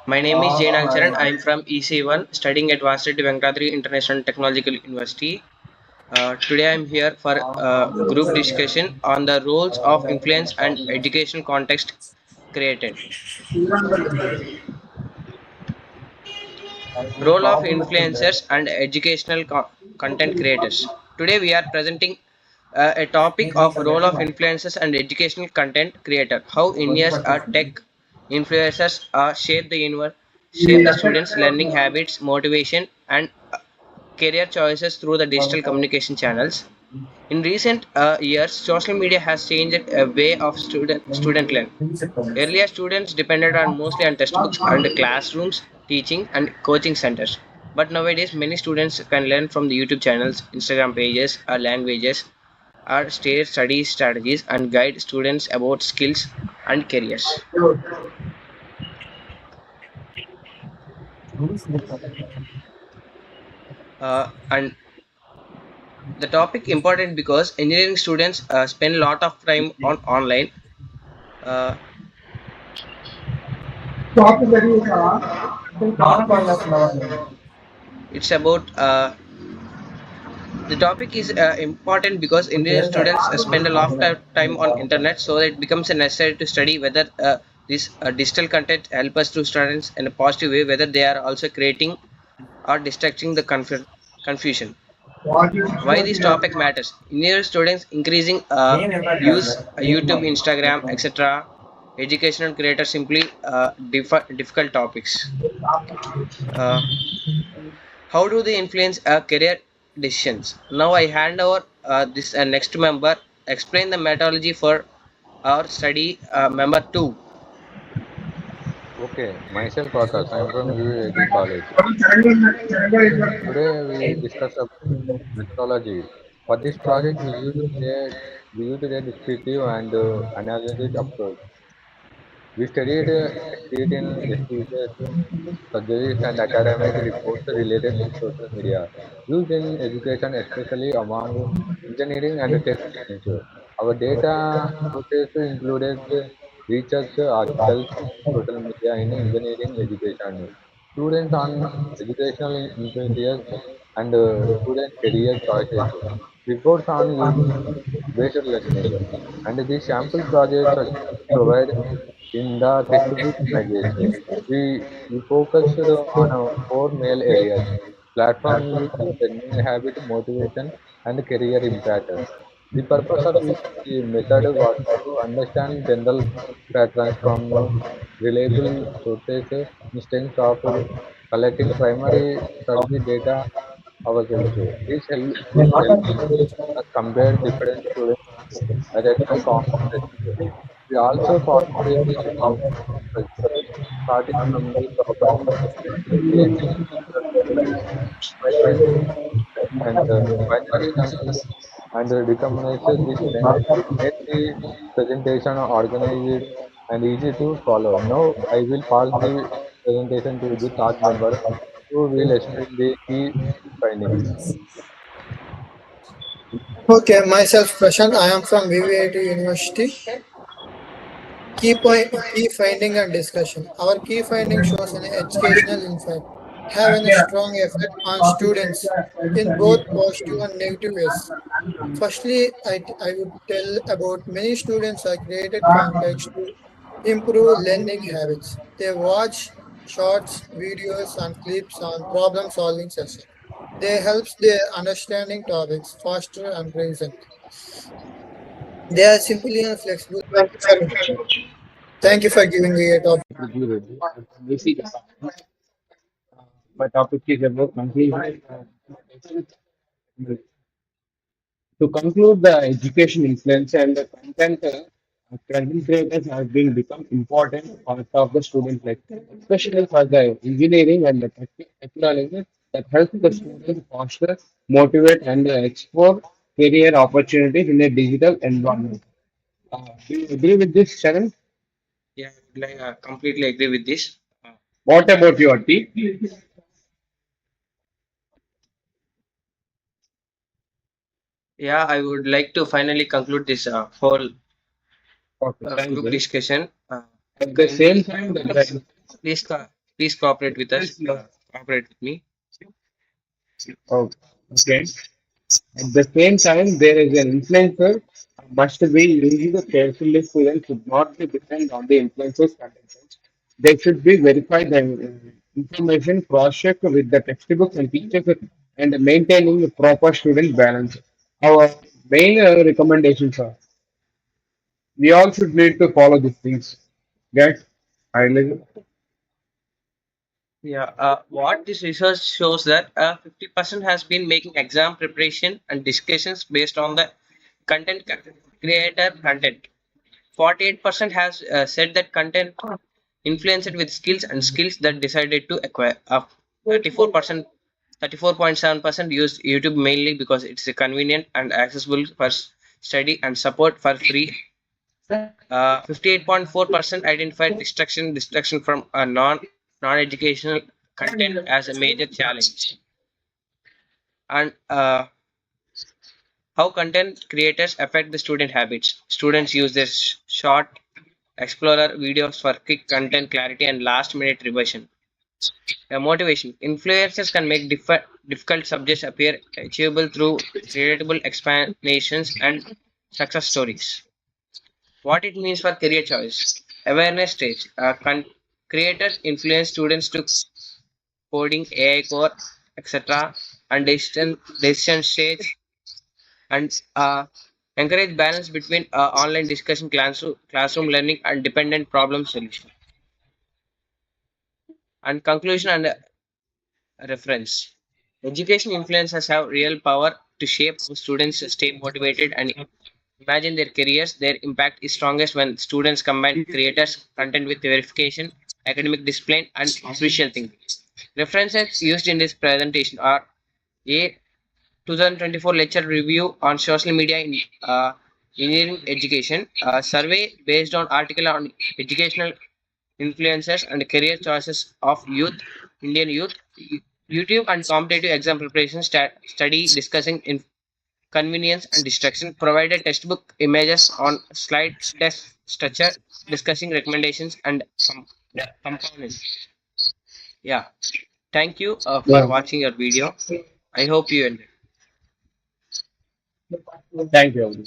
My name is Jain Ancharan. I am from EC1 studying at Vasati Venkatri International Technological University. Today I am here for a group discussion on the roles of influence and educational context created. Role of influencers and educational content creators. Today we are presenting a topic of role of influencers and educational content creator. How India's tech influencers shape the universe, shape the students' learning habits, motivation, and career choices through the digital communication channels. In recent years, social media has changed a way of student learn. Earlier, students depended on mostly on textbooks and classrooms, teaching and coaching centers. But nowadays, many students can learn from the YouTube channels, Instagram pages, or languages, or state study strategies, and guide students about skills and careers. And the topic important because engineering students spend a lot of time on online. Uh, it's about the topic is important because Indian students spend a lot of time on internet, so it becomes necessary to study whether this digital content help us to students in a positive way, whether they are also creating or distracting the confusion. Why this topic matters? Indian students increasing use YouTube, Instagram, etc. Educational creators simply difficult topics. Uh, how do they influence career decisions? Now I hand over this next member. Explain the methodology for our study member 2. Okay, myself Akash. I'm from UAD College. Today we discuss a methodology. For this project, we used a descriptive and analytic approach. We studied expert in research, surgeries, and academic reports related to social media used in education, especially among engineering and tech students. Our data sources included research articles on social media in engineering education, students on educational influences, and student career choices, reports on use-based learning, and the sample projects are provided in the textbook images. We focused on four main areas: platform use, learning habit, motivation, and career impact. The purpose of the method was to understand general patterns from reliable sources instead of collecting primary study data ourselves. This helps us compare different students and identify common trends. We also followed a structure, starting from the problem related and binary assumptions and determination this trend. It made the presentation organized and easy to follow. Now I will pass the presentation to the third member who will explain the key findings. Okay, myself Prashant. I am from VVIT University. Key finding and discussion. Our key finding shows an educational impact having a strong effect on students in both positive and negative ways. Firstly, I would tell about many students are created context to improve learning habits. They watch shorts, videos, and clips on problem solving sessions. They helps their understanding topics faster and present. They are simply and flexible. Thank you for giving me a topic. My topic is about conclusion. To conclude, the education influence and the content creators have been become important part of the student life, especially for the engineering and the technology that help the students foster, motivate, and explore career opportunities in a digital environment. Do you agree with this, Sharon? Yeah, I would completely agree with this. What about your team? Yeah, I would like to finally conclude this whole Okay, thank group you. discussion. At the Currently, same time, the Please, please cooperate with us. Yes, no. Cooperate with me. Oh, okay. At the same time, there is an influencer must be used carefully. Students should not be dependent on the influencer's content. They should be verified the information cross-check with the textbooks and teachers and maintaining a proper student balance. Our main recommendations are we all should need to follow these things. Get I live. Yeah, what this research shows that 50% has been making exam preparation and discussions based on the content creator content. 48% has said that content influenced with skills and skills that decided to acquire. 34%, 34.7% used YouTube mainly because it's convenient and accessible for study and support for free. 58.4% identified distraction from a non-educational content as a major challenge. And how content creators affect the student habits. Students use their short explorer videos for quick content clarity and last minute revision. Motivation. Influencers can make difficult subjects appear achievable through relatable explanations and success stories. What it means for career choice. Awareness stage. Creators influence students to coding, AI core, etc. and decision stage and encourage balance between online discussion, classroom learning, and dependent problem solution. And conclusion and reference. Education influencers have real power to shape how students stay motivated and imagine their careers. Their impact is strongest when students combine creators' content with verification, academic discipline, and visual thinking. References used in this presentation are a 2024 lecture review on social media in engineering education, a survey based on article on educational influences and career choices of Indian youth, YouTube and competitive exam preparation study discussing convenience and distraction, provided textbook images on slide test structure, discussing recommendations and components. Yeah, thank you for Yeah. watching your video. I hope you enjoyed. Thank you.